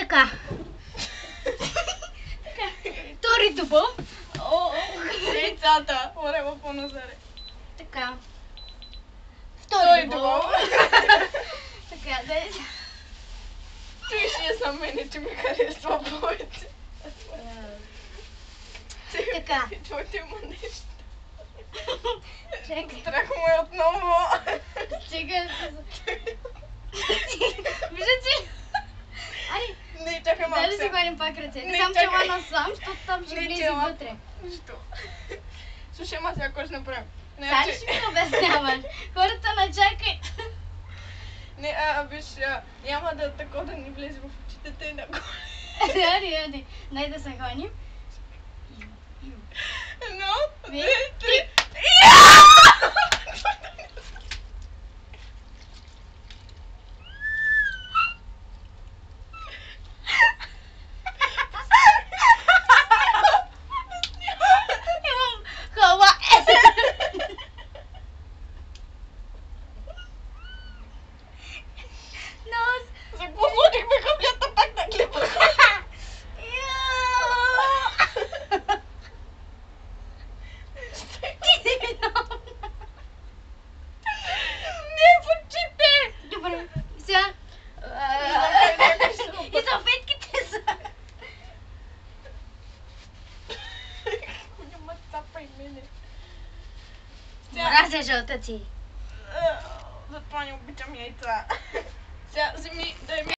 Така. Втори дубъл. Яйцата. Орема по-назаре. Така. Втори дубъл. Така, дай. Виж за мене, че ми харесва повече. Така. Твоето има нещо. Чекай. Страх му е отново. Чекай. Вижда, че... Ай, Не, чакай малко дали си сега. гоним пак ръцете? Не, Сам чакай. чела насам, защото там ще Не, влезе чела. вътре. Нищо. Слушай, ама сега кой ще направим? Сега ли ще ми обясняваш? Хората на чакай. Не, виж, няма да такова да ни влезе в очите тъй нагоре. Ади. Дай да се гоним. Едно, Две, две, три. Имам хала. Се посложихме каплята пак на клипа. Не, в очите! Добре, сега. И салфетките са. Няма цапа и мене. Мразя жълтъци. Затова не обичам яйца. Сега вземи, дай ми